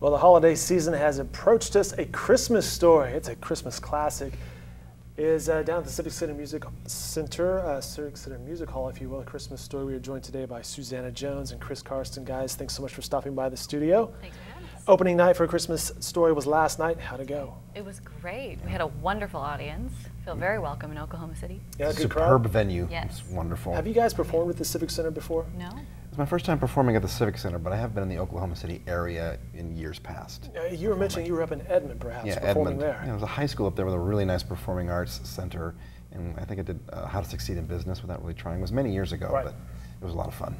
Well, the holiday season has approached us. A Christmas Story, it's a Christmas classic, is down at the Civic Center Music Hall, if you will. A Christmas Story. We are joined today by Susanna Jones and Chris Karsten. Guys, thanks so much for stopping by the studio. Thanks for having us. Opening night for A Christmas Story was last night. How'd it go? It was great. We had a wonderful audience. Feel very welcome in Oklahoma City. Yeah, good Superb crowd. venue. Yes. It's wonderful. Have you guys performed at the Civic Center before? No? It's my first time performing at the Civic Center, but I have been in the Oklahoma City area in years past. You were mentioning you were up in Edmond, perhaps, Yeah, performing Edmond. there. Yeah, there was a high school up there with a really nice performing arts center, and I think I did How to Succeed in Business without really trying. It was many years ago, Right. but it was a lot of fun.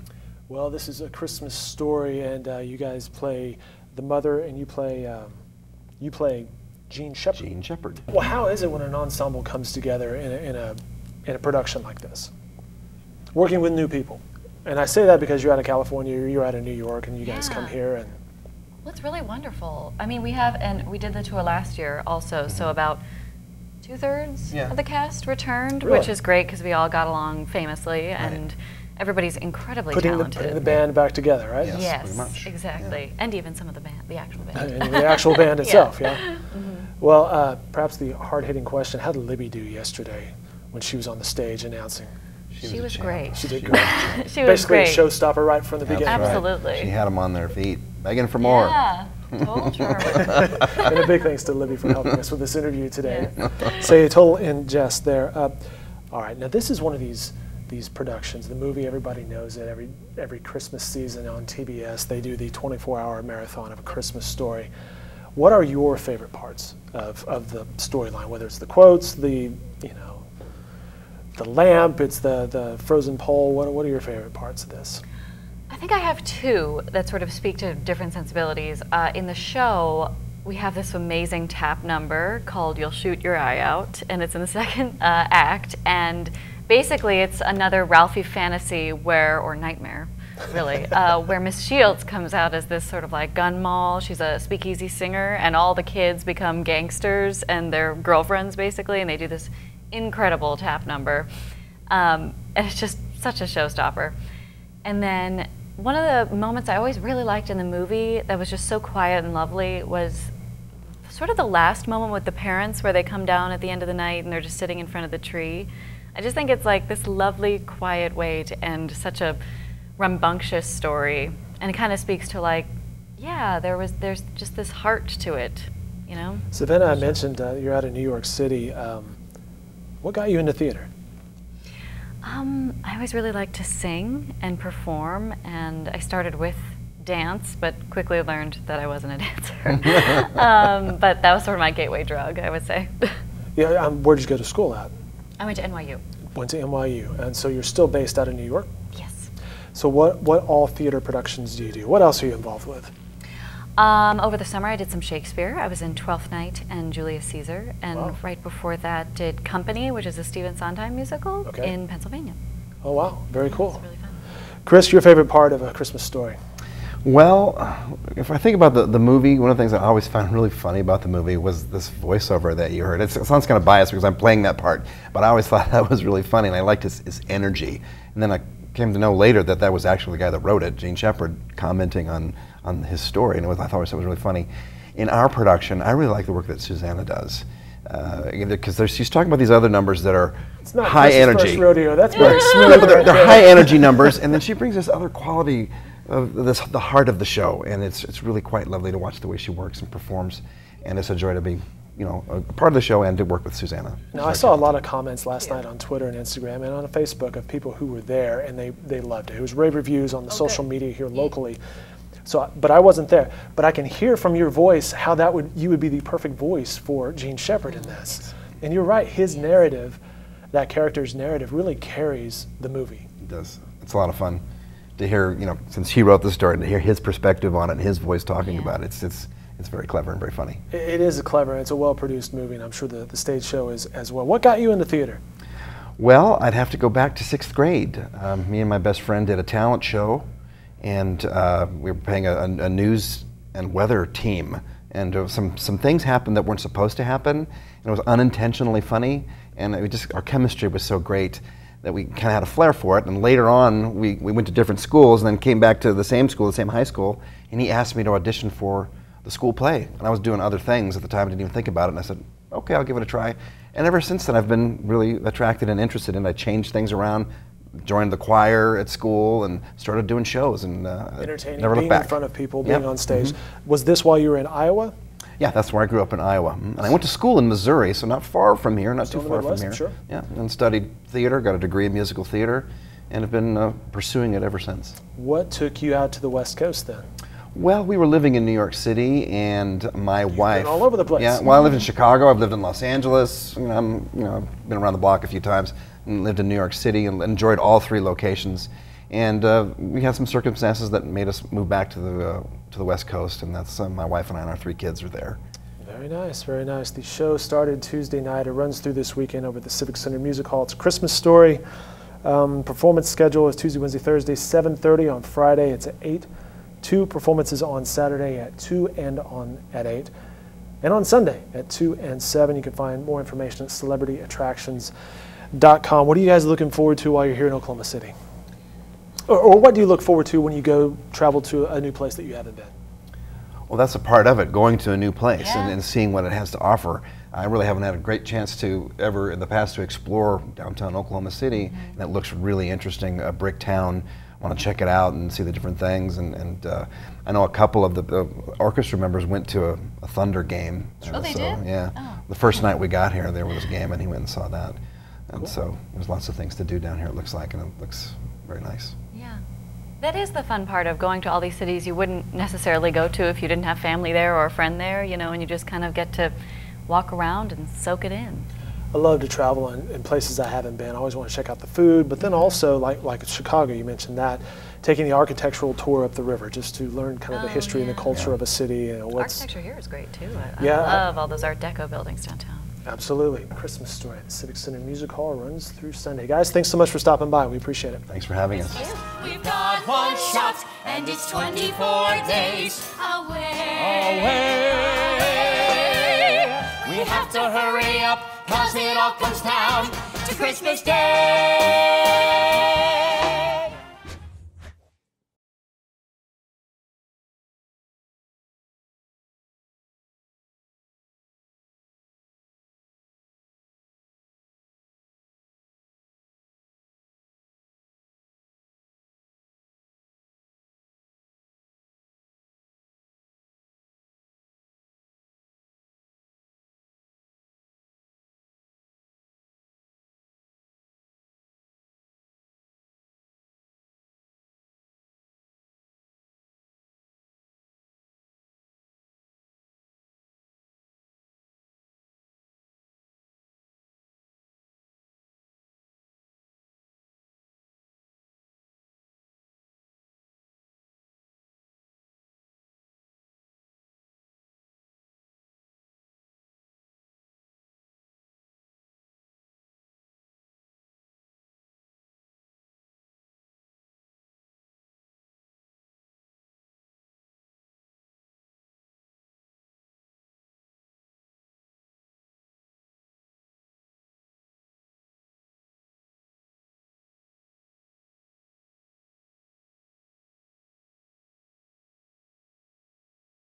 Well, this is A Christmas Story, and you guys play the mother, and you play Jean Shepherd. Jean Shepherd. Well, how is it when an ensemble comes together in a production like this? Working with new people. And I say that because you're out of California, you're out of New York, and you guys come here. And well, it's really wonderful. I mean, and we did the tour last year also, so about 2/3 of the cast returned, Really? which is great because we all got along famously, and everybody's incredibly putting talented. the band back together, right? Yes. Yes, pretty much. exactly. Yeah. And even some of the actual band. And the actual band itself, yeah. Well, perhaps the hard-hitting question, how did Libby do yesterday when she was on the stage announcing? She was a champ. great. She did great. She was Basically great. a showstopper right from the beginning. That's right. Absolutely. She had them on their feet, begging for more. Yeah, told her. And a big thanks to Libby for helping us with this interview today. Yes. Say a total in jest there. All right, now this is one of these productions. The movie, everybody knows it. Every Christmas season on TBS, they do the 24-hour marathon of A Christmas Story. What are your favorite parts of the storyline? Whether it's the quotes, the lamp, it's the frozen pole. What are your favorite parts of this? I think I have two that sort of speak to different sensibilities. In the show, we have this amazing tap number called You'll Shoot Your Eye Out, and it's in the second act. And basically, it's another Ralphie fantasy or nightmare, really, where Miss Shields comes out as this sort of like gun moll. She's a speakeasy singer, and all the kids become gangsters and their girlfriends, basically, and they do this incredible tap number. And it's just such a showstopper. And then one of the moments I always really liked in the movie that was just so quiet and lovely was sort of the last moment with the parents where they come down at the end of the night and they're just sitting in front of the tree. I just think it's like this lovely, quiet way to end such a rambunctious story. And it kind of speaks to like, yeah, there's just this heart to it, you know? Savannah, I mentioned you're out of New York City. What got you into theater? I always really liked to sing and perform, and I started with dance, but quickly learned that I wasn't a dancer. But that was sort of my gateway drug, I would say. Yeah, where did you go to school at? I went to NYU. Went to NYU, and so you're still based out of New York? Yes. So what all theater productions do you do? What else are you involved with? Over the summer I did some Shakespeare. I was in Twelfth Night and Julius Caesar, and right before that did Company, which is a Stephen Sondheim musical in Pennsylvania. Oh wow, very cool. It's really fun. Chris, your favorite part of A Christmas Story? Well, if I think about the movie, one of the things I always found really funny about the movie was this voiceover that you heard. It sounds kind of biased because I'm playing that part, but I always thought that was really funny, and I liked his energy. And then I came to know later that was actually the guy that wrote it, Jean Shepherd, commenting on his story, and I thought it was really funny. In our production, I really like the work that Susanna does, because she's talking about these other numbers that are high energy. First rodeo. That's very smooth. But they're high energy numbers, and then she brings this other quality of the heart of the show, and it's really quite lovely to watch the way she works and performs, and it's a joy to be a part of the show and to work with Susanna. Now, I saw a lot of comments last night on Twitter and Instagram and on Facebook of people who were there, and they loved it. It was rave reviews on the social media here locally. So, but I wasn't there. But I can hear from your voice how you would be the perfect voice for Jean Shepherd in this. And you're right, his narrative, that character's narrative, really carries the movie. It does. It's a lot of fun to hear, since he wrote the story, to hear his perspective on it and his voice talking about it. It's very clever and very funny. It is clever. It's a well-produced movie, and I'm sure the stage show is as well. What got you into theater? Well, I'd have to go back to 6th grade. Me and my best friend did a talent show, and we were playing a news and weather team. And some things happened that weren't supposed to happen, and it was unintentionally funny. And our chemistry was so great that we kind of had a flair for it. And later on, we went to different schools, and then came back to the same school, the same high school. And he asked me to audition for the school play. And I was doing other things at the time, I didn't even think about it, and I said, okay, I'll give it a try. And ever since then, I've been really attracted and interested in it. I changed things around, joined the choir at school, and started doing shows, and entertaining, never looked being back. in front of people, being Yep. on stage. Was this while you were in Iowa? Yeah, that's where I grew up in Iowa. And I went to school in Missouri, so not far from here, not Still too in the far from Midwest, here. sure. Yeah, and studied theater, got a degree in musical theater, and have been pursuing it ever since. What took you out to the West Coast then? Well, we were living in New York City, and my wife. Been all over the place. Yeah, well, I lived in Chicago. I've lived in Los Angeles. I've been around the block a few times, and lived in New York City, and enjoyed all three locations. And we had some circumstances that made us move back to the West Coast, and that's my wife and I and our 3 kids are there. Very nice, very nice. The show started Tuesday night. It runs through this weekend over at the Civic Center Music Hall. It's a Christmas story. Performance schedule is Tuesday, Wednesday, Thursday, 7:30. On Friday, it's at 8. 2 performances on Saturday at 2 and at 8. And on Sunday at 2 and 7. You can find more information at celebrityattractions.com. What are you guys looking forward to while you're here in Oklahoma City? Or what do you look forward to when you go travel to a new place that you haven't been? Well, that's a part of it, going to a new place Yeah. and seeing what it has to offer. I really haven't had a great chance to ever in the past to explore downtown Oklahoma City, and it looks really interesting, a brick town. I want to check it out and see the different things, and I know a couple of the orchestra members went to a Thunder game. Oh, they did? Yeah. Oh. The first night we got here, there was a game, and he went and saw that. And Cool. so there's lots of things to do down here, it looks like, and it looks very nice. Yeah. That is the fun part of going to all these cities you wouldn't necessarily go to if you didn't have family there or a friend there, and you just kind of get to walk around and soak it in. I love to travel in places I haven't been. I always want to check out the food, but then also, like Chicago, you mentioned that, taking the architectural tour up the river just to learn kind of the history and the culture of a city. Architecture here is great too. I Yeah. love all those Art Deco buildings downtown. Absolutely. Christmas story at the Civic Center Music Hall runs through Sunday. Guys, thanks so much for stopping by. We appreciate it. Thanks for having us. We've got one shot, and it's 24 days away. We have to hurry up, 'cause it all comes down to Christmas Day.